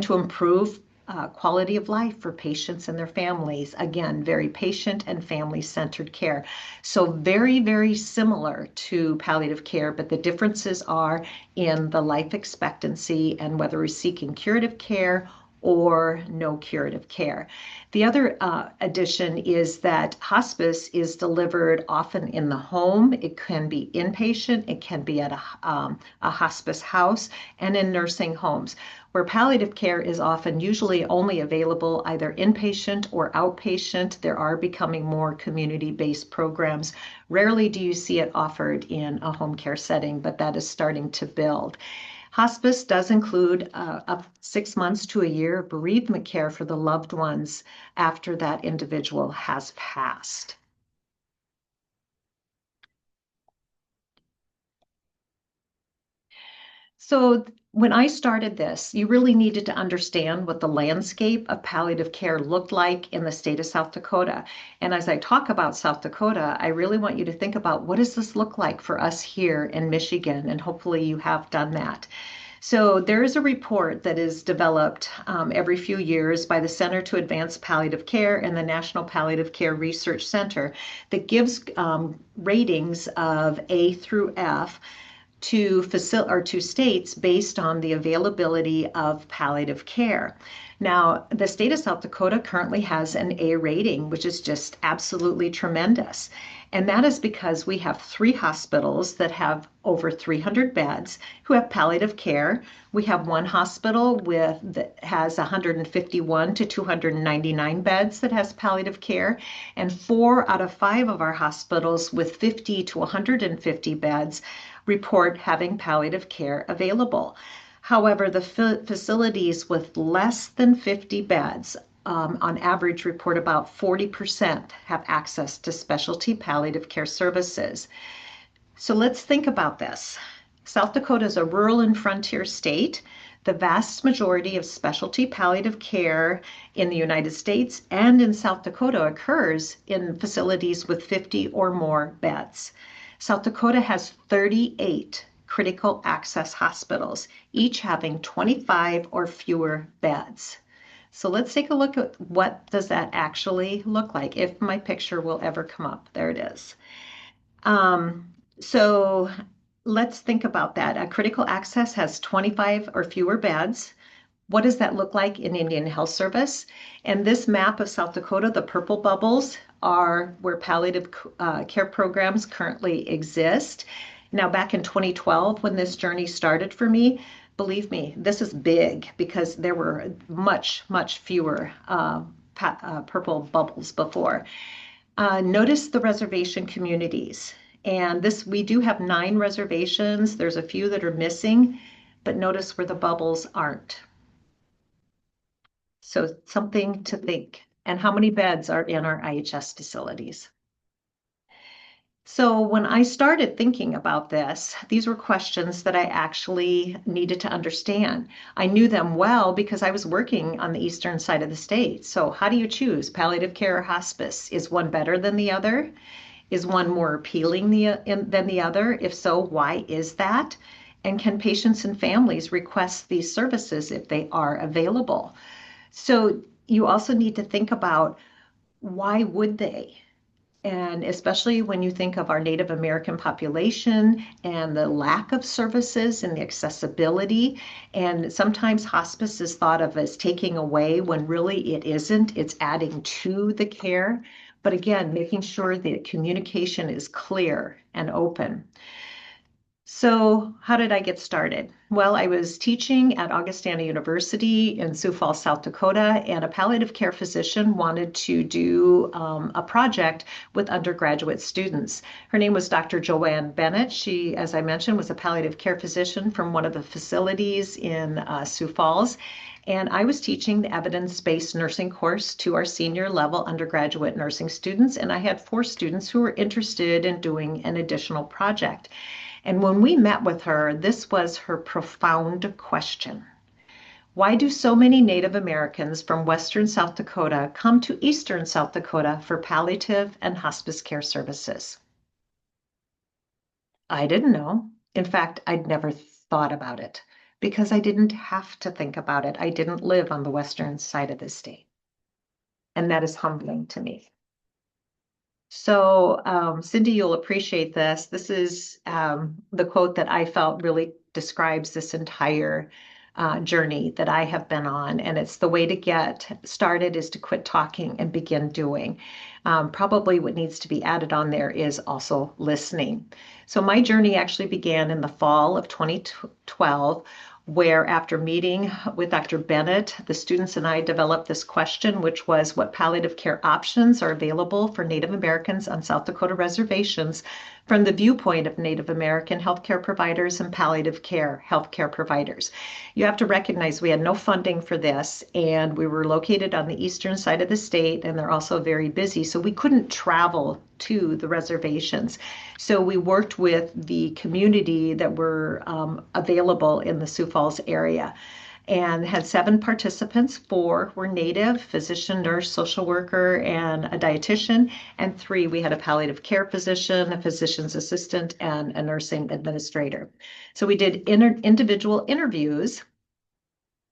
to improve quality of life for patients and their families. Again, very patient and family-centered care. So very, very similar to palliative care, but the differences are in the life expectancy and whether we're seeking curative care or no curative care. The other addition is that hospice is delivered often in the home. It can be inpatient, it can be at a hospice house, and in nursing homes, where palliative care is often usually only available either inpatient or outpatient. There are becoming more community-based programs. Rarely do you see it offered in a home care setting, but that is starting to build. Hospice does include up 6 months to a year of bereavement care for the loved ones after that individual has passed. So when I started this, you really needed to understand what the landscape of palliative care looked like in the state of South Dakota. And as I talk about South Dakota, I really want you to think about what does this look like for us here in Michigan, and hopefully you have done that. So there is a report that is developed every few years by the Center to Advance Palliative Care and the National Palliative Care Research Center that gives ratings of A through F to states based on the availability of palliative care. Now, the state of South Dakota currently has an A rating, which is just absolutely tremendous. And that is because we have 3 hospitals that have over 300 beds who have palliative care. We have 1 hospital that has 151 to 299 beds that has palliative care, and 4 out of 5 of our hospitals with 50 to 150 beds report having palliative care available. However, the facilities with less than 50 beds on average report about 40% have access to specialty palliative care services. So let's think about this. South Dakota is a rural and frontier state. The vast majority of specialty palliative care in the United States and in South Dakota occurs in facilities with 50 or more beds. South Dakota has 38 critical access hospitals, each having 25 or fewer beds. So let's take a look at what does that actually look like, if my picture will ever come up. There it is. So let's think about that. A critical access has 25 or fewer beds. What does that look like in Indian Health Service? And this map of South Dakota, the purple bubbles are where palliative care programs currently exist. Now, back in 2012, when this journey started for me, believe me, this is big because there were much, much fewer purple bubbles before. Notice the reservation communities. And we do have 9 reservations. There's a few that are missing, but notice where the bubbles aren't. So something to think. And how many beds are in our IHS facilities? So when I started thinking about this, these were questions that I actually needed to understand. I knew them well because I was working on the eastern side of the state. So how do you choose palliative care or hospice? Is one better than the other? Is one more appealing than the other? If so, why is that? And can patients and families request these services if they are available? So you also need to think about why would they? And especially when you think of our Native American population and the lack of services and the accessibility. And sometimes hospice is thought of as taking away when really it isn't. It's adding to the care. But again, making sure that communication is clear and open. So how did I get started? Well, I was teaching at Augustana University in Sioux Falls, South Dakota, and a palliative care physician wanted to do a project with undergraduate students. Her name was Dr. Joanne Bennett. She, as I mentioned, was a palliative care physician from one of the facilities in Sioux Falls. And I was teaching the evidence-based nursing course to our senior level undergraduate nursing students, and I had 4 students who were interested in doing an additional project. And when we met with her, this was her profound question. Why do so many Native Americans from Western South Dakota come to Eastern South Dakota for palliative and hospice care services? I didn't know. In fact, I'd never thought about it. because I didn't have to think about it. I didn't live on the western side of the state. And that is humbling to me. So, Cindy, you'll appreciate this. This is the quote that I felt really describes this entire journey that I have been on. And it's the way to get started is to quit talking and begin doing. Probably what needs to be added on there is also listening. So, my journey actually began in the fall of 2012 where after meeting with Dr. Bennett, the students and I developed this question, which was what palliative care options are available for Native Americans on South Dakota reservations from the viewpoint of Native American healthcare providers and palliative care healthcare providers. You have to recognize we had no funding for this, and we were located on the eastern side of the state, and they're also very busy, so we couldn't travel to the reservations. So we worked with the community that were available in the Sioux Falls area and had 7 participants. 4 were Native, physician, nurse, social worker, and a dietitian, and 3, we had a palliative care physician, a physician's assistant, and a nursing administrator. So we did individual interviews,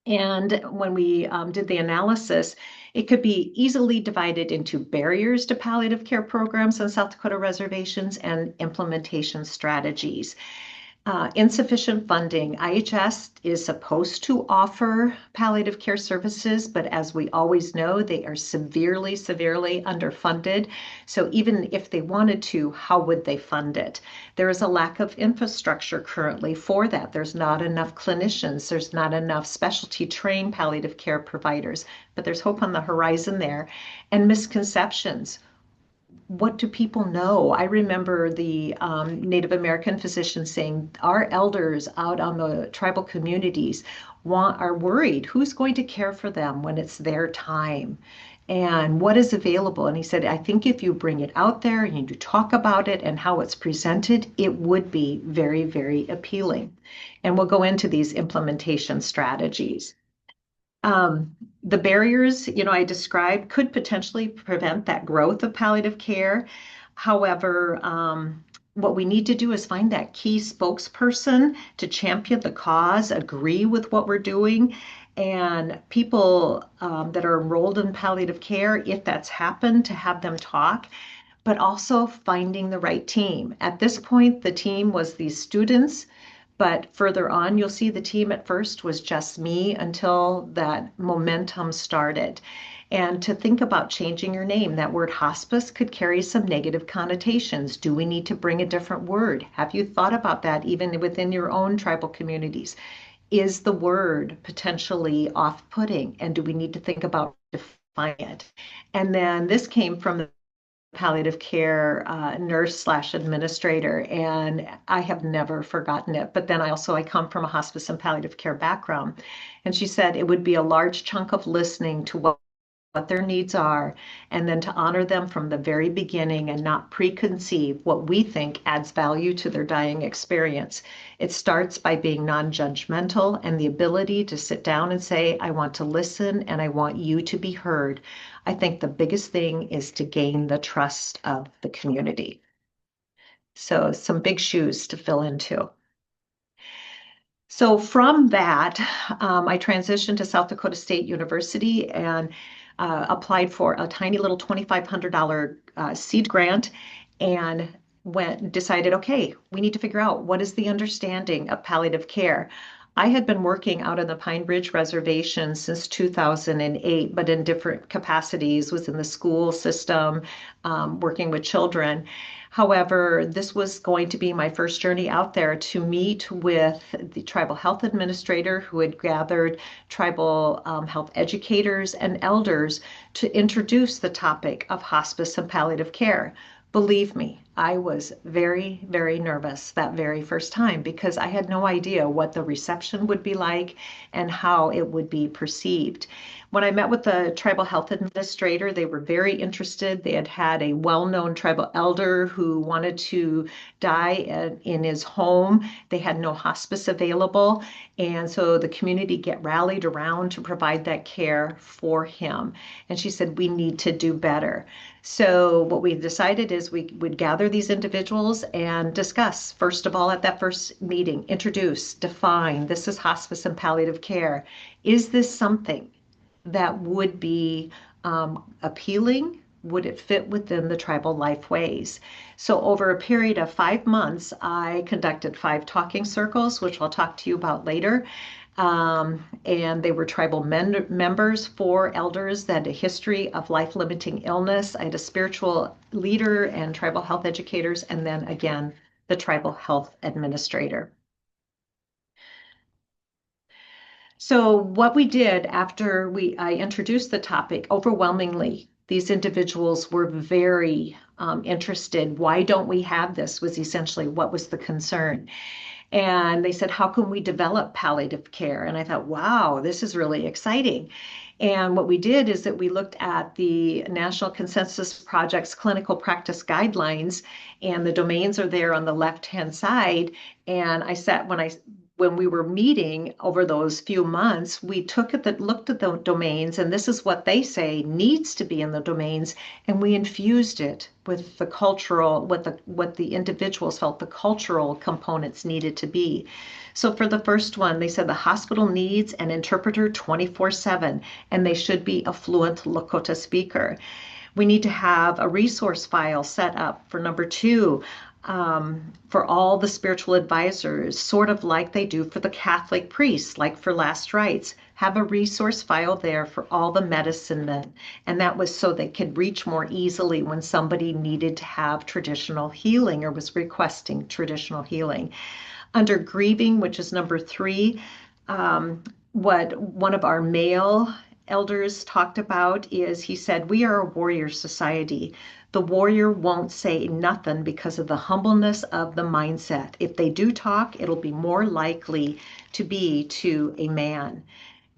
and when we did the analysis, it could be easily divided into barriers to palliative care programs on South Dakota reservations and implementation strategies. Insufficient funding. IHS is supposed to offer palliative care services, but as we always know, they are severely, severely underfunded. So even if they wanted to, how would they fund it? There is a lack of infrastructure currently for that. There's not enough clinicians. There's not enough specialty trained palliative care providers, but there's hope on the horizon there. And misconceptions. What do people know? I remember the Native American physicians saying our elders out on the tribal communities are worried who's going to care for them when it's their time and what is available. And he said, I think if you bring it out there and you talk about it and how it's presented, it would be very, very appealing. And we'll go into these implementation strategies. The barriers, I described could potentially prevent that growth of palliative care. However, what we need to do is find that key spokesperson to champion the cause, agree with what we're doing, and people that are enrolled in palliative care, if that's happened, to have them talk, but also finding the right team. At this point, the team was these students. But further on, you'll see the team at first was just me until that momentum started. And to think about changing your name, that word hospice could carry some negative connotations. Do we need to bring a different word? Have you thought about that even within your own tribal communities? Is the word potentially off-putting? And do we need to think about defining it? And then this came from the palliative care nurse/administrator, and I have never forgotten it. But then I come from a hospice and palliative care background, and she said it would be a large chunk of listening to what their needs are, and then to honor them from the very beginning and not preconceive what we think adds value to their dying experience. It starts by being non-judgmental and the ability to sit down and say, I want to listen and I want you to be heard. I think the biggest thing is to gain the trust of the community. So some big shoes to fill into. So from that, I transitioned to South Dakota State University and applied for a tiny little $2,500 seed grant and decided, okay, we need to figure out what is the understanding of palliative care. I had been working out on the Pine Ridge Reservation since 2008, but in different capacities, was in the school system, working with children. However, this was going to be my first journey out there to meet with the tribal health administrator who had gathered tribal health educators and elders to introduce the topic of hospice and palliative care. Believe me, I was very, very nervous that very first time because I had no idea what the reception would be like and how it would be perceived. When I met with the tribal health administrator, they were very interested. They had had a well-known tribal elder who wanted to die in his home. They had no hospice available. And so the community rallied around to provide that care for him. And she said, we need to do better. So what we decided is we would gather gather these individuals and discuss, first of all, at that first meeting, introduce, define, this is hospice and palliative care. Is this something that would be appealing? Would it fit within the tribal life ways? So over a period of 5 months, I conducted 5 talking circles, which I'll talk to you about later. And they were tribal members, 4 elders that had a history of life-limiting illness. I had a spiritual leader and tribal health educators, and then again, the tribal health administrator. So what we did after I introduced the topic, overwhelmingly, these individuals were very interested. Why don't we have this was essentially what was the concern. And they said, how can we develop palliative care? And I thought, wow, this is really exciting. And what we did is that we looked at the National Consensus Project's clinical practice guidelines, and the domains are there on the left-hand side. And when we were meeting over those few months, we looked at the domains, and this is what they say needs to be in the domains, and we infused it with the cultural, what the individuals felt the cultural components needed to be. So for the first one, they said the hospital needs an interpreter 24/7, and they should be a fluent Lakota speaker. We need to have a resource file set up for number 2, for all the spiritual advisors, sort of like they do for the Catholic priests, like for last rites. Have a resource file there for all the medicine men. And that was so they could reach more easily when somebody needed to have traditional healing or was requesting traditional healing. Under grieving, which is number 3, what one of our male elders talked about is, he said, we are a warrior society. The warrior won't say nothing because of the humbleness of the mindset. If they do talk, it'll be more likely to be to a man.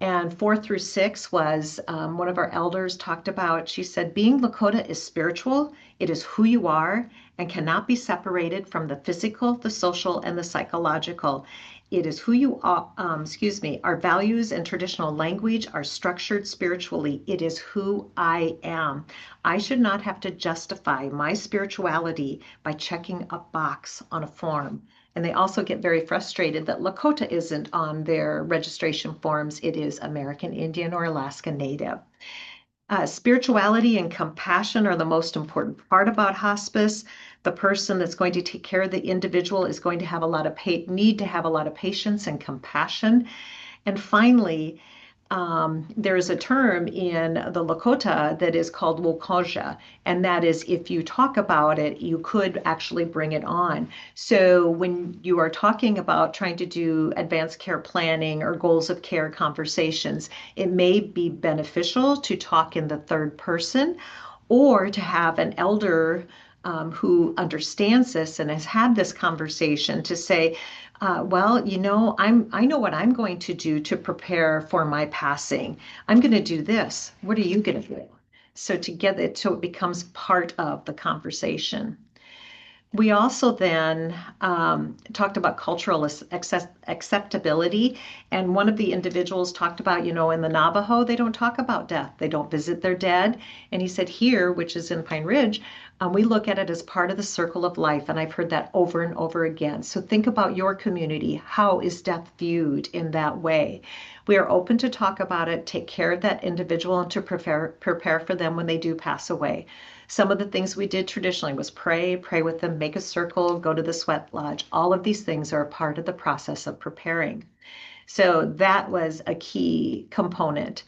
And 4 through 6 was one of our elders talked about, she said, being Lakota is spiritual. It is who you are and cannot be separated from the physical, the social, and the psychological. It is who you are, our values and traditional language are structured spiritually. It is who I am. I should not have to justify my spirituality by checking a box on a form. And they also get very frustrated that Lakota isn't on their registration forms. It is American Indian or Alaska Native. Spirituality and compassion are the most important part about hospice. The person that's going to take care of the individual is going to have need to have a lot of patience and compassion. And finally, there is a term in the Lakota that is called Wokoja, and that is if you talk about it, you could actually bring it on. So when you are talking about trying to do advanced care planning or goals of care conversations, it may be beneficial to talk in the third person or to have an elder who understands this and has had this conversation to say, well, I know what I'm going to do to prepare for my passing. I'm going to do this. What are you going to do? So so it becomes part of the conversation. We also then talked about cultural acceptability. And one of the individuals talked about, in the Navajo, they don't talk about death. They don't visit their dead. And he said here, which is in Pine Ridge, we look at it as part of the circle of life. And I've heard that over and over again. So think about your community. How is death viewed in that way? We are open to talk about it, take care of that individual, and to prepare for them when they do pass away. Some of the things we did traditionally was pray with them, make a circle, go to the sweat lodge. All of these things are a part of the process of preparing. So that was a key component.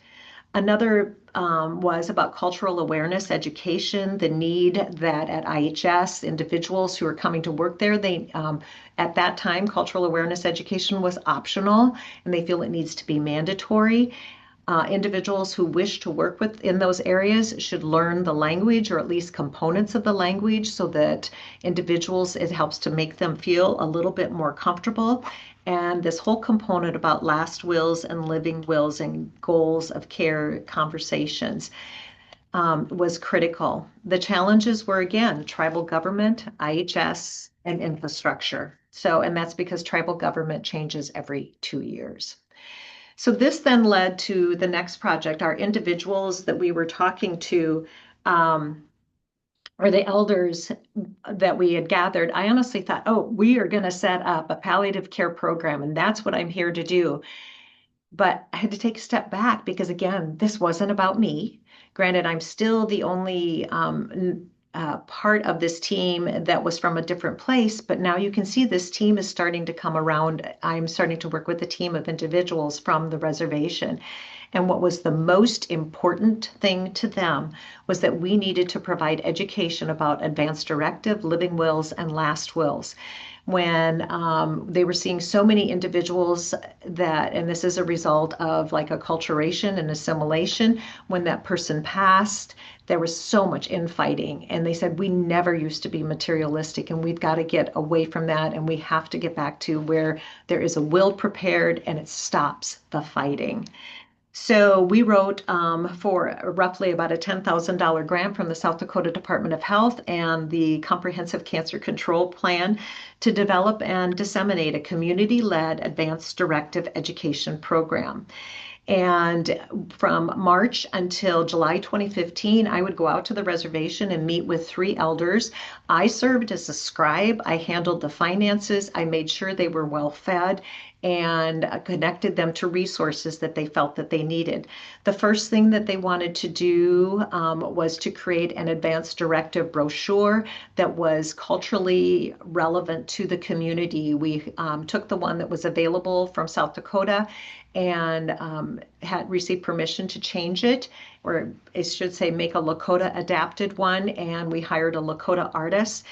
Another was about cultural awareness education, the need that at IHS, individuals who are coming to work there, at that time, cultural awareness education was optional, and they feel it needs to be mandatory. Individuals who wish to work in those areas should learn the language or at least components of the language so that it helps to make them feel a little bit more comfortable. And this whole component about last wills and living wills and goals of care conversations was critical. The challenges were, again, tribal government, IHS, and infrastructure. And that's because tribal government changes every 2 years. So this then led to the next project. Our individuals that we were talking to or the elders that we had gathered, I honestly thought, oh, we are going to set up a palliative care program, and that's what I'm here to do. But I had to take a step back because, again, this wasn't about me. Granted, I'm still the only part of this team that was from a different place, but now you can see this team is starting to come around. I'm starting to work with a team of individuals from the reservation. And what was the most important thing to them was that we needed to provide education about advance directive, living wills, and last wills. When they were seeing so many individuals that, and this is a result of like acculturation and assimilation, when that person passed, there was so much infighting. And they said, we never used to be materialistic, and we've got to get away from that. And we have to get back to where there is a will prepared and it stops the fighting. So we wrote for roughly about a $10,000 grant from the South Dakota Department of Health and the Comprehensive Cancer Control Plan to develop and disseminate a community-led advanced directive education program. And from March until July 2015, I would go out to the reservation and meet with 3 elders. I served as a scribe. I handled the finances. I made sure they were well fed and connected them to resources that they felt that they needed. The first thing that they wanted to do was to create an advanced directive brochure that was culturally relevant to the community. We took the one that was available from South Dakota and had received permission to change it, or I should say make a Lakota adapted one, and we hired a Lakota artist,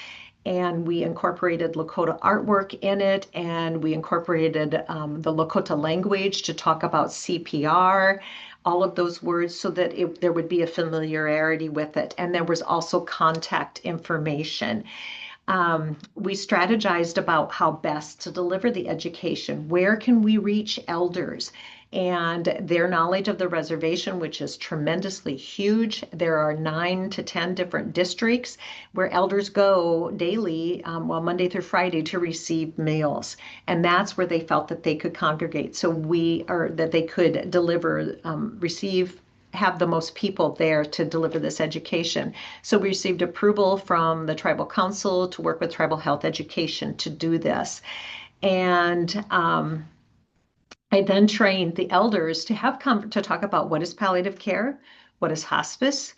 and we incorporated Lakota artwork in it, and we incorporated the Lakota language to talk about CPR, all of those words, so that there would be a familiarity with it. And there was also contact information. We strategized about how best to deliver the education. Where can we reach elders? And their knowledge of the reservation, which is tremendously huge. There are 9 to 10 different districts where elders go daily, Monday through Friday, to receive meals. And that's where they felt that they could congregate. So that they could deliver, have the most people there to deliver this education. So we received approval from the tribal council to work with tribal health education to do this. And I then trained the elders to to talk about what is palliative care, what is hospice,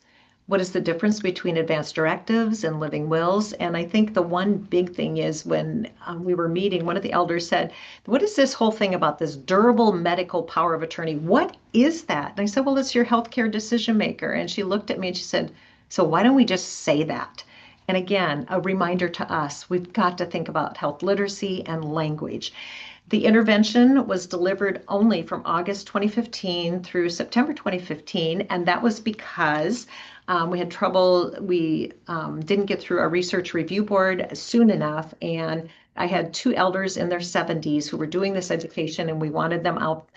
what is the difference between advanced directives and living wills. And I think the one big thing is when we were meeting, one of the elders said, what is this whole thing about this durable medical power of attorney? What is that? And I said, well, it's your healthcare decision maker. And she looked at me and she said, so why don't we just say that? And again, a reminder to us, we've got to think about health literacy and language. The intervention was delivered only from August 2015 through September 2015, and that was because we had trouble. We didn't get through our research review board soon enough, and I had 2 elders in their 70s who were doing this education, and we wanted them out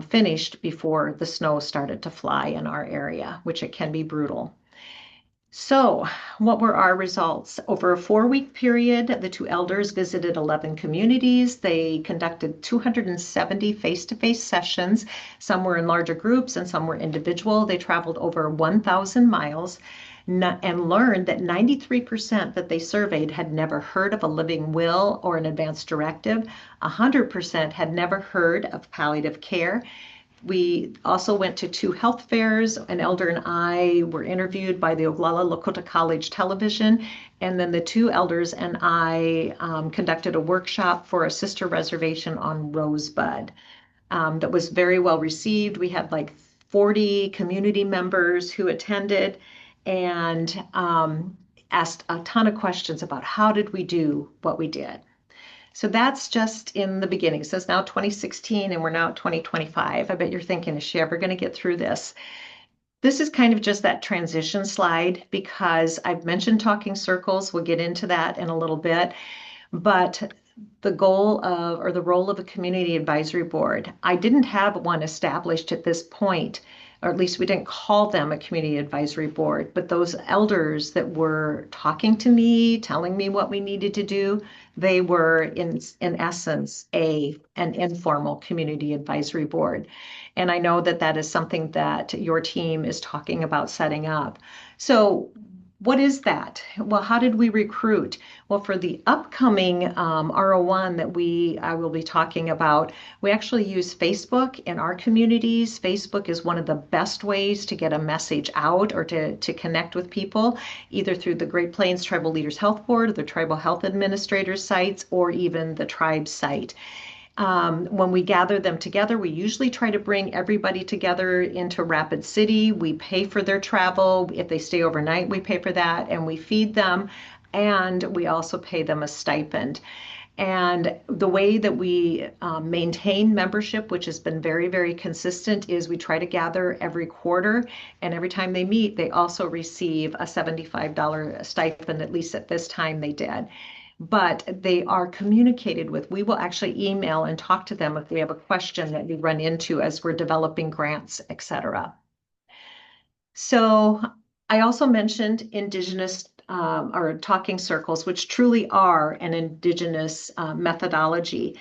finished before the snow started to fly in our area, which it can be brutal. So, what were our results? Over a 4-week period, the 2 elders visited 11 communities. They conducted 270 face-to-face sessions. Some were in larger groups and some were individual. They traveled over 1,000 miles and learned that 93% that they surveyed had never heard of a living will or an advanced directive. 100% had never heard of palliative care. We also went to 2 health fairs. An elder and I were interviewed by the Oglala Lakota College Television. And then the 2 elders and I conducted a workshop for a sister reservation on Rosebud that was very well received. We had like 40 community members who attended and asked a ton of questions about how did we do what we did. So that's just in the beginning. So it's now 2016 and we're now at 2025. I bet you're thinking, is she ever going to get through this? This is kind of just that transition slide because I've mentioned talking circles. We'll get into that in a little bit. But the goal of, or the role of a community advisory board, I didn't have one established at this point, or at least we didn't call them a community advisory board, but those elders that were talking to me, telling me what we needed to do, they were in essence an informal community advisory board. And I know that that is something that your team is talking about setting up. So What is that? Well, how did we recruit? Well, for the upcoming RO1 that I will be talking about, we actually use Facebook in our communities. Facebook is one of the best ways to get a message out or to connect with people, either through the Great Plains Tribal Leaders Health Board, the Tribal Health Administrators sites, or even the tribe site. When we gather them together, we usually try to bring everybody together into Rapid City. We pay for their travel. If they stay overnight, we pay for that and we feed them. And we also pay them a stipend. And the way that we maintain membership, which has been very, very consistent, is we try to gather every quarter. And every time they meet, they also receive a $75 stipend, at least at this time they did. But they are communicated with. We will actually email and talk to them if we have a question that we run into as we're developing grants, etc. So I also mentioned Indigenous or talking circles, which truly are an Indigenous methodology.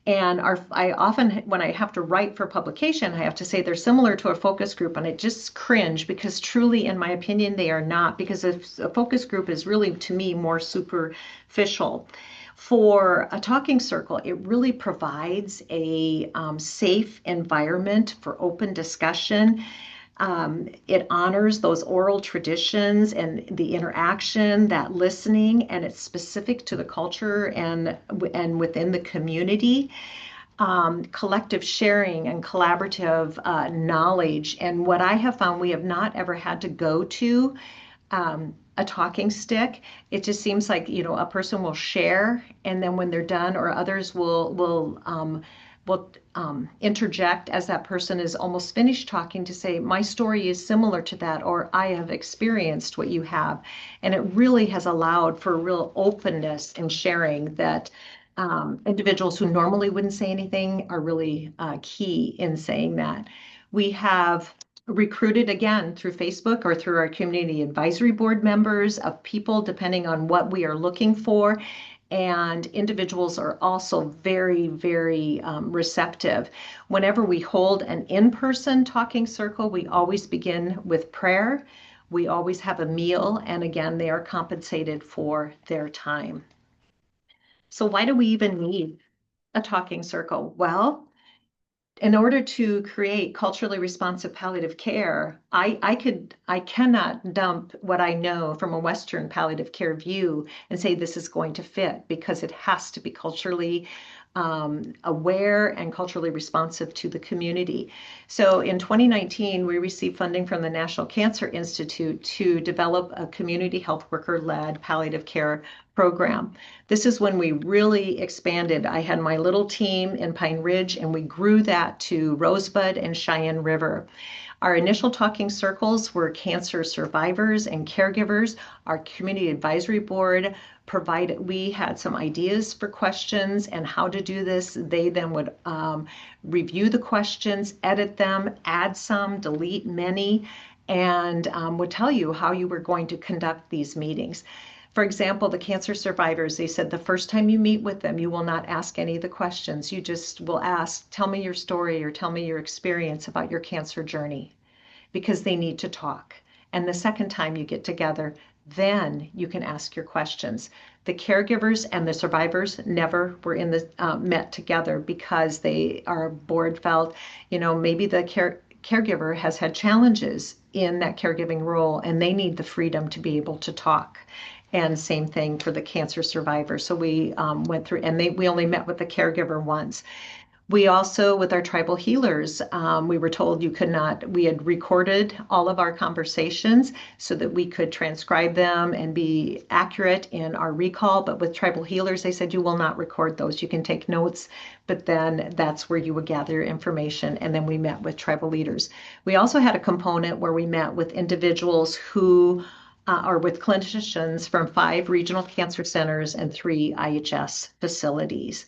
And I often, when I have to write for publication, I have to say they're similar to a focus group, and I just cringe because truly, in my opinion, they are not, because a focus group is really, to me, more superficial. For a talking circle, it really provides a safe environment for open discussion. It honors those oral traditions and the interaction, that listening, and it's specific to the culture and within the community. Collective sharing and collaborative knowledge. And what I have found, we have not ever had to go to a talking stick. It just seems like, a person will share, and then when they're done, or others will interject as that person is almost finished talking to say, my story is similar to that, or I have experienced what you have. And it really has allowed for real openness and sharing that individuals who normally wouldn't say anything are really key in saying that. We have recruited again through Facebook or through our community advisory board members of people depending on what we are looking for. And individuals are also very, very receptive. Whenever we hold an in-person talking circle, we always begin with prayer. We always have a meal, and again, they are compensated for their time. So why do we even need a talking circle? Well, in order to create culturally responsive palliative care, I cannot dump what I know from a Western palliative care view and say this is going to fit, because it has to be culturally aware and culturally responsive to the community. So in 2019, we received funding from the National Cancer Institute to develop a community health worker-led palliative care program. This is when we really expanded. I had my little team in Pine Ridge, and we grew that to Rosebud and Cheyenne River. Our initial talking circles were cancer survivors and caregivers. Our community advisory board we had some ideas for questions and how to do this. They then would review the questions, edit them, add some, delete many, and would tell you how you were going to conduct these meetings. For example, the cancer survivors, they said the first time you meet with them, you will not ask any of the questions. You just will ask, tell me your story or tell me your experience about your cancer journey, because they need to talk. And the second time you get together, then you can ask your questions. The caregivers and the survivors never were met together because our board felt, maybe the caregiver has had challenges in that caregiving role, and they need the freedom to be able to talk. And same thing for the cancer survivor. So we went through, and we only met with the caregiver once. We also, with our tribal healers, we were told we had recorded all of our conversations so that we could transcribe them and be accurate in our recall. But with tribal healers, they said you will not record those. You can take notes, but then that's where you would gather your information. And then we met with tribal leaders. We also had a component where we met with individuals who or with clinicians from 5 regional cancer centers and 3 IHS facilities.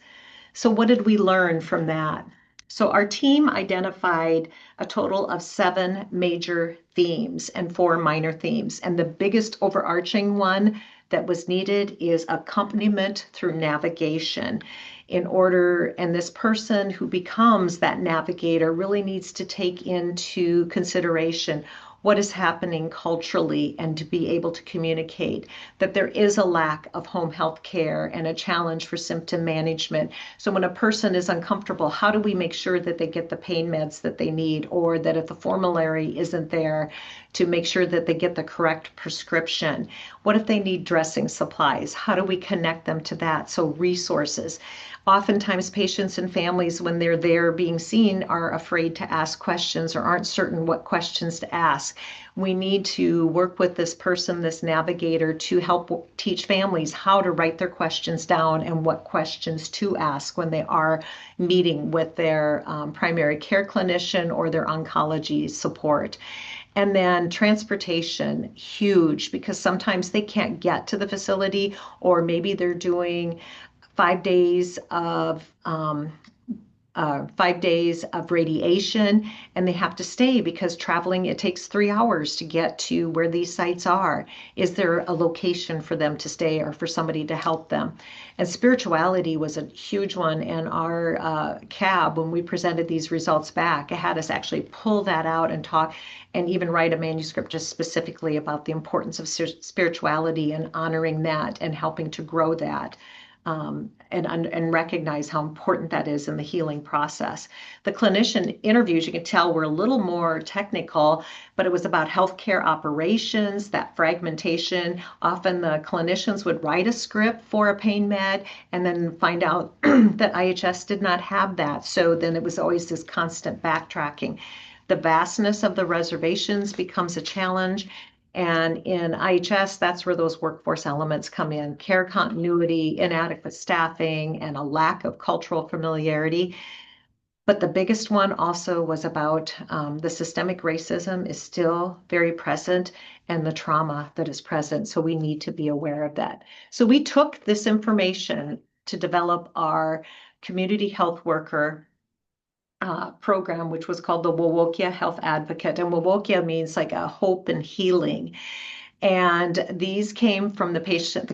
So what did we learn from that? So our team identified a total of 7 major themes and 4 minor themes. And the biggest overarching one that was needed is accompaniment through navigation. And this person who becomes that navigator really needs to take into consideration what is happening culturally and to be able to communicate that there is a lack of home health care and a challenge for symptom management. So when a person is uncomfortable, how do we make sure that they get the pain meds that they need, or that if the formulary isn't there, to make sure that they get the correct prescription? What if they need dressing supplies? How do we connect them to that? So resources. Oftentimes, patients and families, when they're there being seen, are afraid to ask questions or aren't certain what questions to ask. We need to work with this person, this navigator, to help teach families how to write their questions down and what questions to ask when they are meeting with their primary care clinician or their oncology support. And then transportation, huge, because sometimes they can't get to the facility, or maybe they're doing 5 days of 5 days of radiation, and they have to stay because traveling, it takes 3 hours to get to where these sites are. Is there a location for them to stay or for somebody to help them? And spirituality was a huge one. And our CAB, when we presented these results back, it had us actually pull that out and talk and even write a manuscript just specifically about the importance of spirituality and honoring that and helping to grow that. And recognize how important that is in the healing process. The clinician interviews, you can tell, were a little more technical, but it was about healthcare operations, that fragmentation. Often the clinicians would write a script for a pain med and then find out that IHS did not have that. So then it was always this constant backtracking. The vastness of the reservations becomes a challenge. And in IHS, that's where those workforce elements come in: care continuity, inadequate staffing, and a lack of cultural familiarity. But the biggest one also was about the systemic racism is still very present, and the trauma that is present. So we need to be aware of that. So we took this information to develop our community health worker program, which was called the Wowokia Health Advocate. And Wowokia means like a hope and healing. And these came from the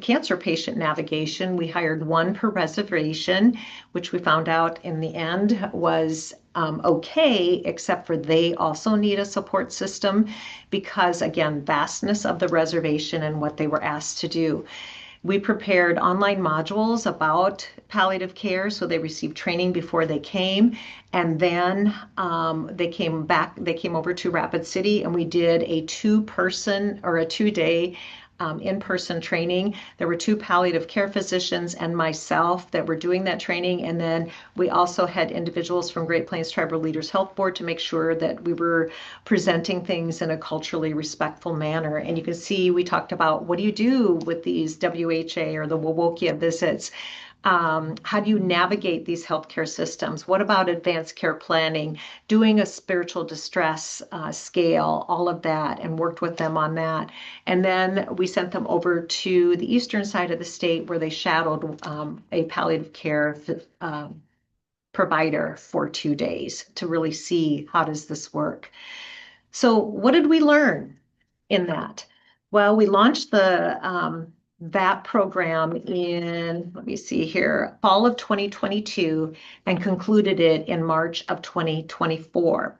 cancer patient navigation. We hired one per reservation, which we found out in the end was okay, except for they also need a support system because, again, vastness of the reservation and what they were asked to do. We prepared online modules about palliative care, so they received training before they came. And then they came over to Rapid City, and we did a 2-person or a 2-day in-person training. There were 2 palliative care physicians and myself that were doing that training. And then we also had individuals from Great Plains Tribal Leaders Health Board to make sure that we were presenting things in a culturally respectful manner. And you can see we talked about, what do you do with these WHA or the Wowokia visits? How do you navigate these healthcare systems? What about advanced care planning, doing a spiritual distress scale, all of that, and worked with them on that. And then we sent them over to the eastern side of the state where they shadowed a palliative care provider for 2 days to really see, how does this work? So what did we learn in that? Well, we launched that program in, let me see here, fall of 2022 and concluded it in March of 2024.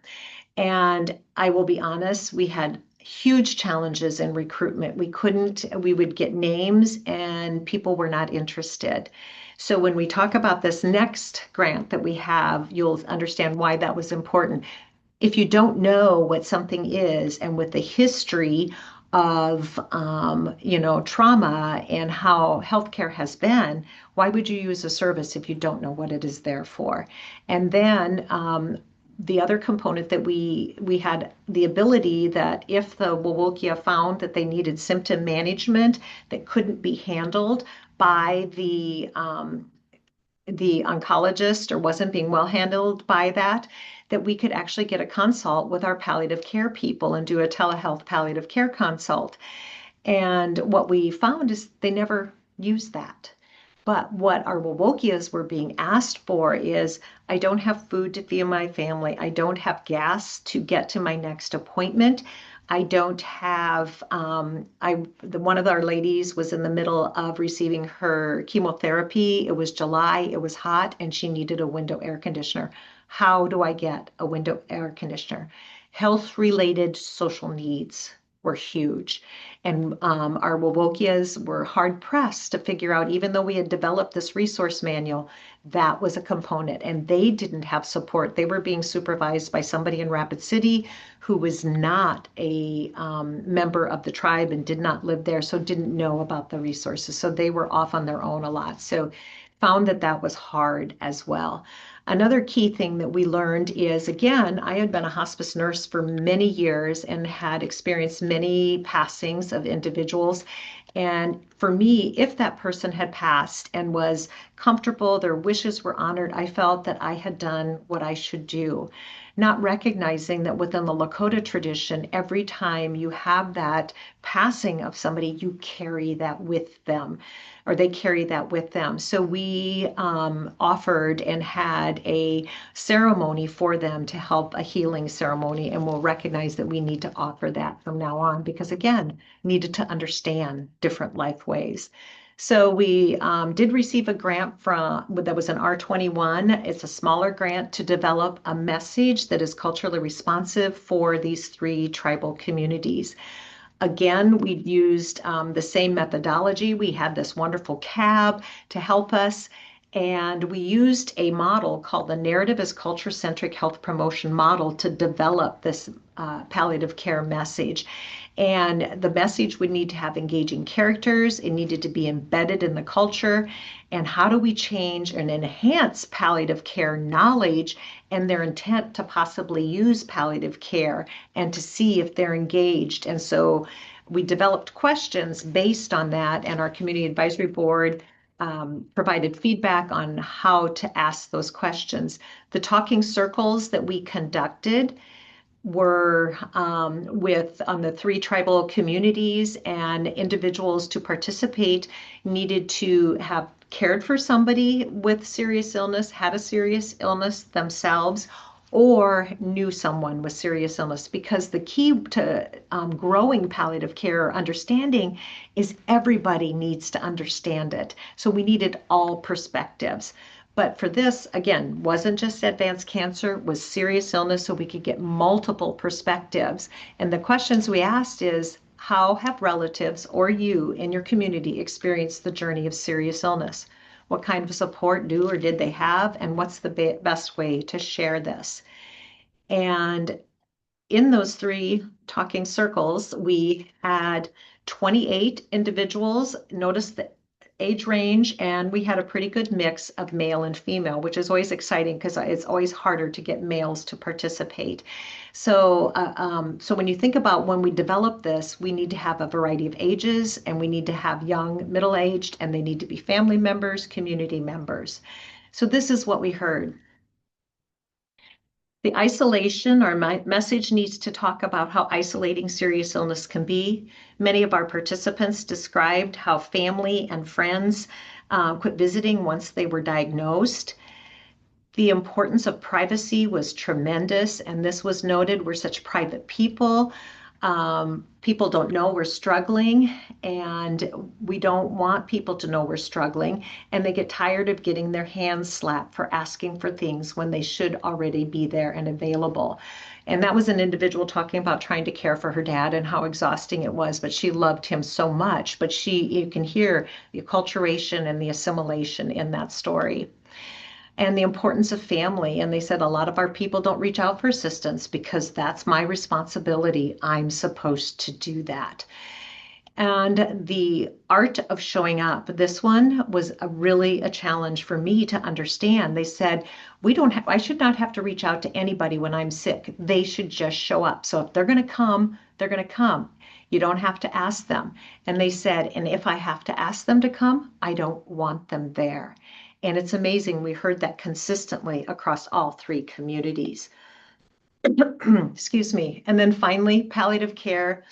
And I will be honest, we had huge challenges in recruitment. We would get names and people were not interested. So when we talk about this next grant that we have, you'll understand why that was important. If you don't know what something is, and with the history of trauma and how healthcare has been, why would you use a service if you don't know what it is there for? And then the other component that we had the ability that if the Wowokia found that they needed symptom management that couldn't be handled by the oncologist or wasn't being well handled by that we could actually get a consult with our palliative care people and do a telehealth palliative care consult. And what we found is they never used that. But what our Wowokias were being asked for is, I don't have food to feed my family. I don't have gas to get to my next appointment. I don't have, one of our ladies was in the middle of receiving her chemotherapy. It was July, it was hot, and she needed a window air conditioner. How do I get a window air conditioner? Health-related social needs were huge. And our Wovokias were hard pressed to figure out, even though we had developed this resource manual, that was a component. And they didn't have support. They were being supervised by somebody in Rapid City who was not a member of the tribe and did not live there, so didn't know about the resources. So they were off on their own a lot. So found that that was hard as well. Another key thing that we learned is, again, I had been a hospice nurse for many years and had experienced many passings of individuals. And for me, if that person had passed and was comfortable, their wishes were honored, I felt that I had done what I should do, not recognizing that within the Lakota tradition, every time you have that passing of somebody, you carry that with them, or they carry that with them. So we offered and had a ceremony for them to help, a healing ceremony, and we'll recognize that we need to offer that from now on because, again, needed to understand different life ways. So we did receive a grant that was an R21. It's a smaller grant to develop a message that is culturally responsive for these 3 tribal communities. Again, we used the same methodology. We had this wonderful cab to help us, and we used a model called the Narrative as Culture-Centric Health Promotion Model to develop this palliative care message. And the message would need to have engaging characters. It needed to be embedded in the culture. And how do we change and enhance palliative care knowledge and their intent to possibly use palliative care and to see if they're engaged? And so we developed questions based on that, and our community advisory board provided feedback on how to ask those questions. The talking circles that we conducted were with on the 3 tribal communities, and individuals to participate needed to have cared for somebody with serious illness, had a serious illness themselves, or knew someone with serious illness, because the key to growing palliative care or understanding is everybody needs to understand it. So we needed all perspectives. But for this, again, wasn't just advanced cancer, was serious illness, so we could get multiple perspectives. And the questions we asked is, how have relatives or you in your community experienced the journey of serious illness? What kind of support do or did they have? And what's the best way to share this? And in those 3 talking circles, we had 28 individuals. Notice the age range, and we had a pretty good mix of male and female, which is always exciting because it's always harder to get males to participate. So, so when you think about when we develop this, we need to have a variety of ages, and we need to have young, middle-aged, and they need to be family members, community members. So this is what we heard. The isolation, our message needs to talk about how isolating serious illness can be. Many of our participants described how family and friends quit visiting once they were diagnosed. The importance of privacy was tremendous, and this was noted. We're such private people. People don't know we're struggling, and we don't want people to know we're struggling, and they get tired of getting their hands slapped for asking for things when they should already be there and available. And that was an individual talking about trying to care for her dad and how exhausting it was, but she loved him so much. But you can hear the acculturation and the assimilation in that story. And the importance of family. And they said a lot of our people don't reach out for assistance because that's my responsibility. I'm supposed to do that. And the art of showing up, this one was really a challenge for me to understand. They said, I should not have to reach out to anybody when I'm sick. They should just show up. So if they're going to come, they're going to come. You don't have to ask them. And they said, and if I have to ask them to come, I don't want them there. And it's amazing. We heard that consistently across all 3 communities. Excuse me. And then finally, palliative care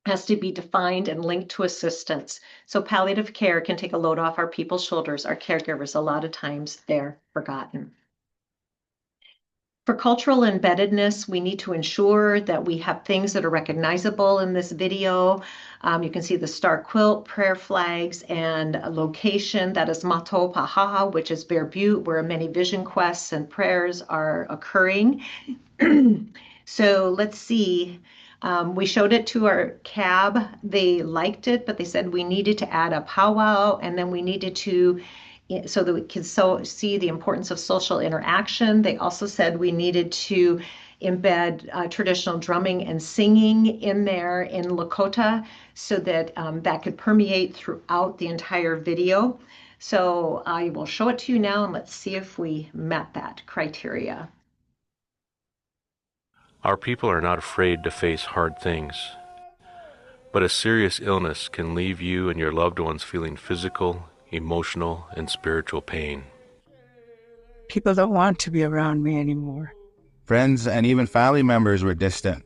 has to be defined and linked to assistance. So palliative care can take a load off our people's shoulders. Our caregivers, a lot of times, they're forgotten. For cultural embeddedness, we need to ensure that we have things that are recognizable in this video. You can see the star quilt, prayer flags, and a location that is Mato Pahaha, which is Bear Butte, where many vision quests and prayers are occurring. So let's see. We showed it to our cab. They liked it, but they said we needed to add a powwow, and then we needed to, so that we could see the importance of social interaction. They also said we needed to embed traditional drumming and singing in there in Lakota so that that could permeate throughout the entire video. So I will show it to you now, and let's see if we met that criteria. Our people are not afraid to face hard things, but a serious illness can leave you and your loved ones feeling physical, emotional, and spiritual pain. People don't want to be around me anymore. Friends and even family members were distant.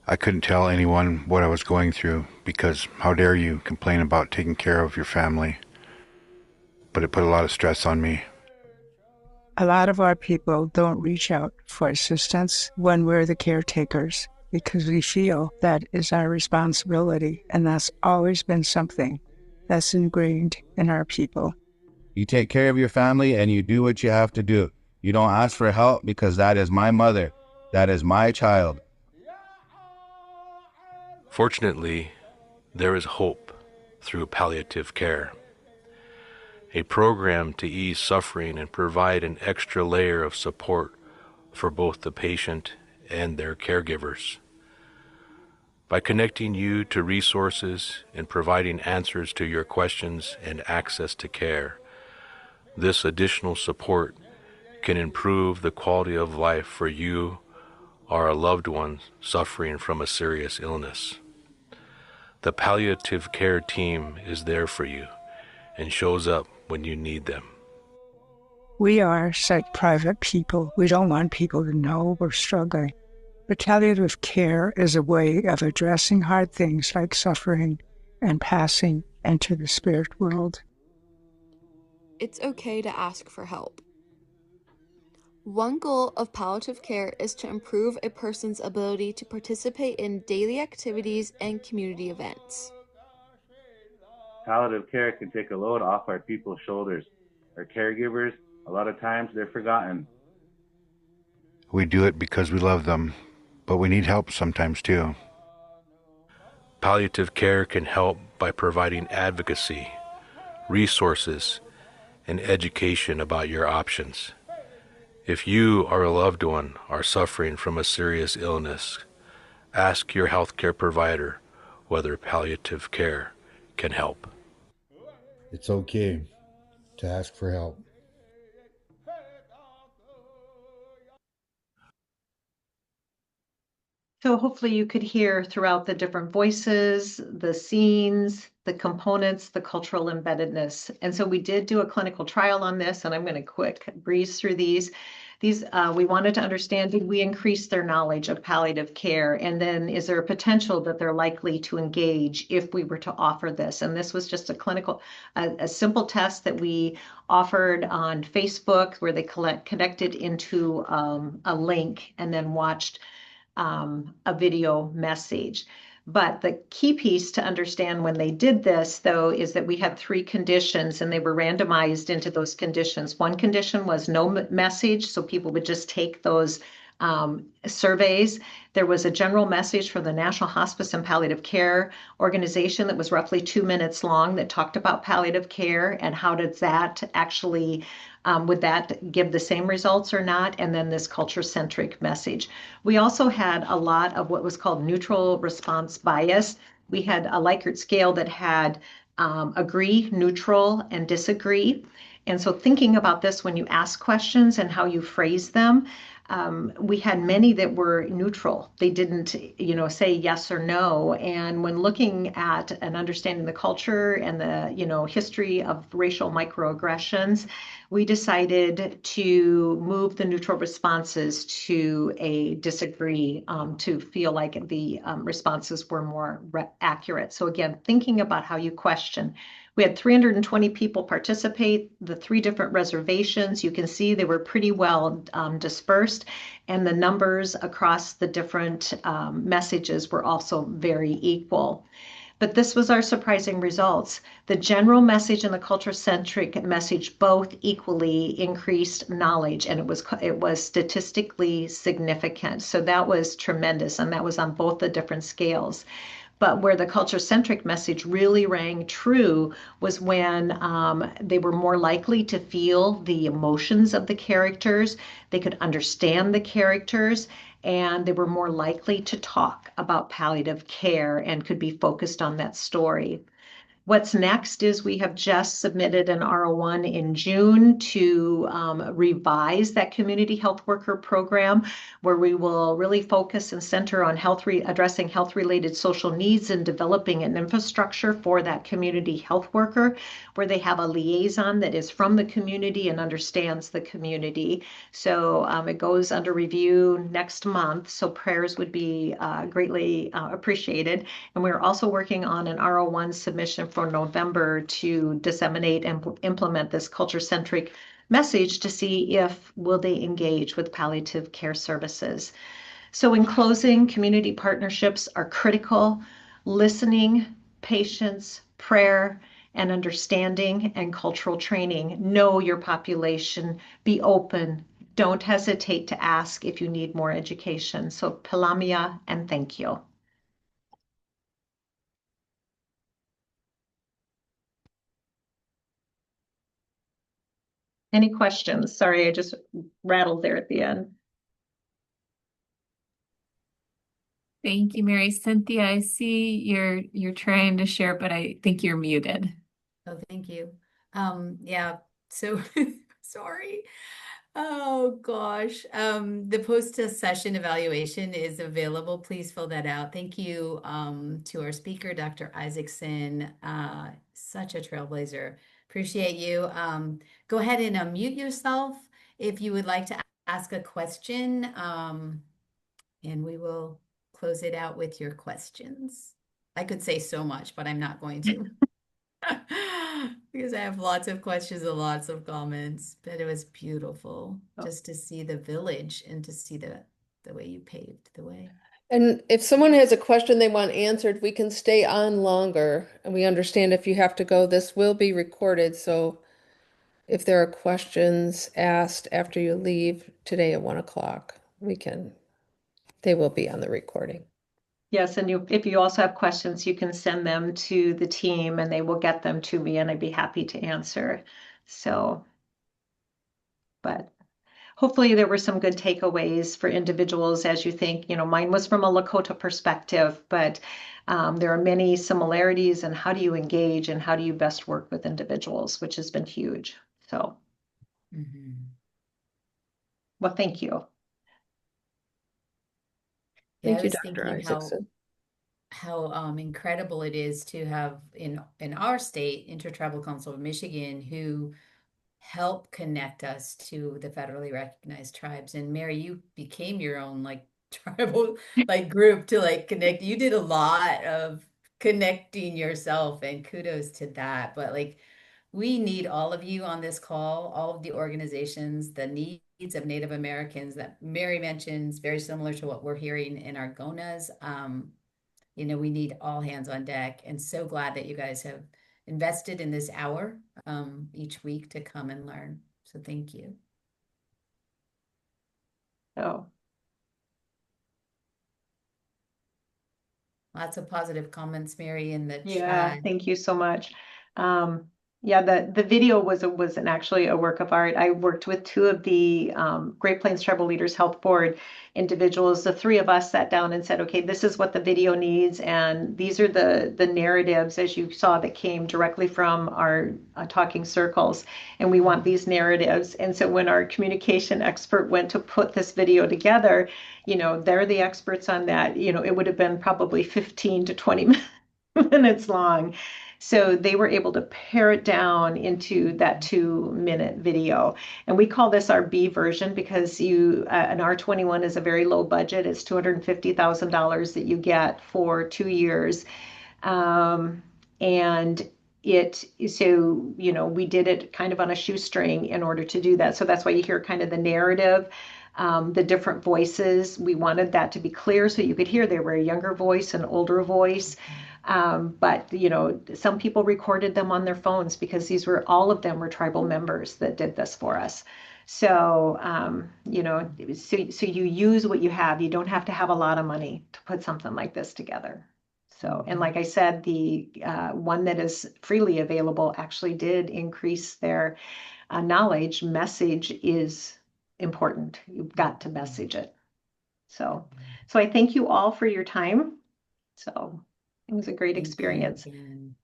I couldn't tell anyone what I was going through because how dare you complain about taking care of your family? But it put a lot of stress on me. A lot of our people don't reach out for assistance when we're the caretakers because we feel that is our responsibility, and that's always been something that's ingrained in our people. You take care of your family and you do what you have to do. You don't ask for help because that is my mother. That is my child. Fortunately, there is hope through palliative care, a program to ease suffering and provide an extra layer of support for both the patient and their caregivers. By connecting you to resources and providing answers to your questions and access to care, this additional support can improve the quality of life for you or a loved one suffering from a serious illness. The palliative care team is there for you and shows up when you need them. We are such private people. We don't want people to know we're struggling. But palliative care is a way of addressing hard things like suffering and passing into the spirit world. It's okay to ask for help. One goal of palliative care is to improve a person's ability to participate in daily activities and community events. Palliative care can take a load off our people's shoulders. Our caregivers, a lot of times, they're forgotten. We do it because we love them, but we need help sometimes too. Palliative care can help by providing advocacy, resources, and education about your options. If you or a loved one are suffering from a serious illness, ask your healthcare provider whether palliative care can help. It's okay to ask for help. So hopefully you could hear throughout the different voices, the scenes, the components, the cultural embeddedness. And so we did do a clinical trial on this, and I'm going to quick breeze through these. We wanted to understand, did we increase their knowledge of palliative care? And then is there a potential that they're likely to engage if we were to offer this? And this was just a simple test that we offered on Facebook where they connected into a link and then watched a video message. But the key piece to understand when they did this, though, is that we had 3 conditions and they were randomized into those conditions. One condition was no message, so people would just take those surveys. There was a general message from the National Hospice and Palliative Care Organization that was roughly 2 minutes long that talked about palliative care and how does that actually would that give the same results or not? And then this culture-centric message. We also had a lot of what was called neutral response bias. We had a Likert scale that had agree, neutral, and disagree. And so thinking about this when you ask questions and how you phrase them, we had many that were neutral. They didn't, say yes or no. And when looking at and understanding the culture and the, history of racial microaggressions, we decided to move the neutral responses to a disagree to feel like the responses were more accurate. So again, thinking about how you question. We had 320 people participate, the 3 different reservations. You can see they were pretty well dispersed, and the numbers across the different messages were also very equal. But this was our surprising results. The general message and the culture-centric message both equally increased knowledge, and it was statistically significant. So that was tremendous, and that was on both the different scales. But where the culture-centric message really rang true was when they were more likely to feel the emotions of the characters, they could understand the characters, and they were more likely to talk about palliative care and could be focused on that story. What's next is we have just submitted an R01 in June to revise that community health worker program, where we will really focus and center on addressing health-related social needs and developing an infrastructure for that community health worker, where they have a liaison that is from the community and understands the community. So it goes under review next month, so prayers would be greatly appreciated. And we're also working on an R01 submission for November to disseminate and implement this culture-centric message to see if will they engage with palliative care services. So in closing, community partnerships are critical. Listening, patience, prayer, and understanding, and cultural training. Know your population, be open. Don't hesitate to ask if you need more education. So Pelamia, and thank you. Any questions? Sorry, I just rattled there at the end. Thank you, Mary. Cynthia, I see you're trying to share, but I think you're muted. Oh, thank you. Yeah, so sorry. Oh gosh. The post-session evaluation is available. Please fill that out. Thank you to our speaker, Dr. Isaacson. Such a trailblazer. Appreciate you. Go ahead and unmute yourself if you would like to ask a question, and we will close it out with your questions. I could say so much, but I'm not going to. Because I have lots of questions and lots of comments, but it was beautiful just to see the village and to see the way you paved the way. And if someone has a question they want answered, we can stay on longer. And we understand if you have to go, this will be recorded. So if there are questions asked after you leave today at 1 o'clock, they will be on the recording. Yes, and if you also have questions, you can send them to the team and they will get them to me and I'd be happy to answer. So, but hopefully there were some good takeaways for individuals as you think, mine was from a Lakota perspective, but there are many similarities and how do you engage and how do you best work with individuals, which has been huge. So, well, thank you. Thank you, Dr. Isaacson. How incredible it is to have in our state, Intertribal Council of Michigan, who help connect us to the federally recognized tribes. And Mary, you became your own tribal group to connect. You did a lot of connecting yourself, and kudos to that. But we need all of you on this call, all of the organizations, the needs of Native Americans that Mary mentions, very similar to what we're hearing in our GONAs. We need all hands on deck, and so glad that you guys have invested in this hour each week to come and learn. So thank you. Oh. Lots of positive comments, Mary, in the chat. Yeah, thank you so much. Yeah, the video was actually a work of art. I worked with two of the Great Plains Tribal Leaders Health Board individuals. The three of us sat down and said, okay, this is what the video needs, and these are the narratives, as you saw, that came directly from our talking circles, and we want these narratives. And so when our communication expert went to put this video together, they're the experts on that. It would have been probably 15 to 20 minutes long. So they were able to pare it down into that 2-minute video. And we call this our B version because an R21 is a very low budget. It's $250,000 that you get for 2 years. We did it kind of on a shoestring in order to do that. So that's why you hear kind of the narrative the different voices. We wanted that to be clear so you could hear they were a younger voice, an older voice. But some people recorded them on their phones because all of them were tribal members that did this for us. So, so you use what you have. You don't have to have a lot of money to put something like this together. So, and like I said, the one that is freely available actually did increase their knowledge. Message is important. You've got to message it. So I thank you all for your time. So it was a great Thank you experience. again.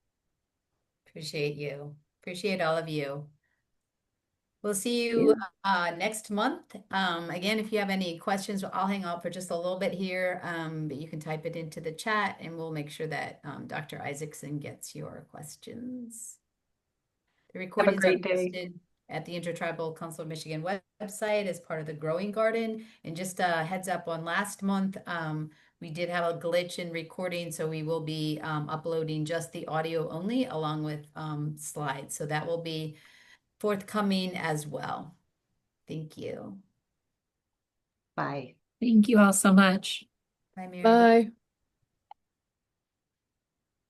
Appreciate you. Appreciate all of you. We'll see you next month. Again, if you have any questions, I'll hang out for just a little bit here, but you can type it into the chat and we'll make sure that Dr. Isaacson gets your questions. The recordings are great day. posted at the Intertribal Council of Michigan website as part of the Growing Garden. And just a heads up on last month, we did have a glitch in recording, so we will be uploading just the audio only along with slides. So that will be forthcoming as well. Thank you. Bye. Thank you all so much. Bye, Mary. Bye.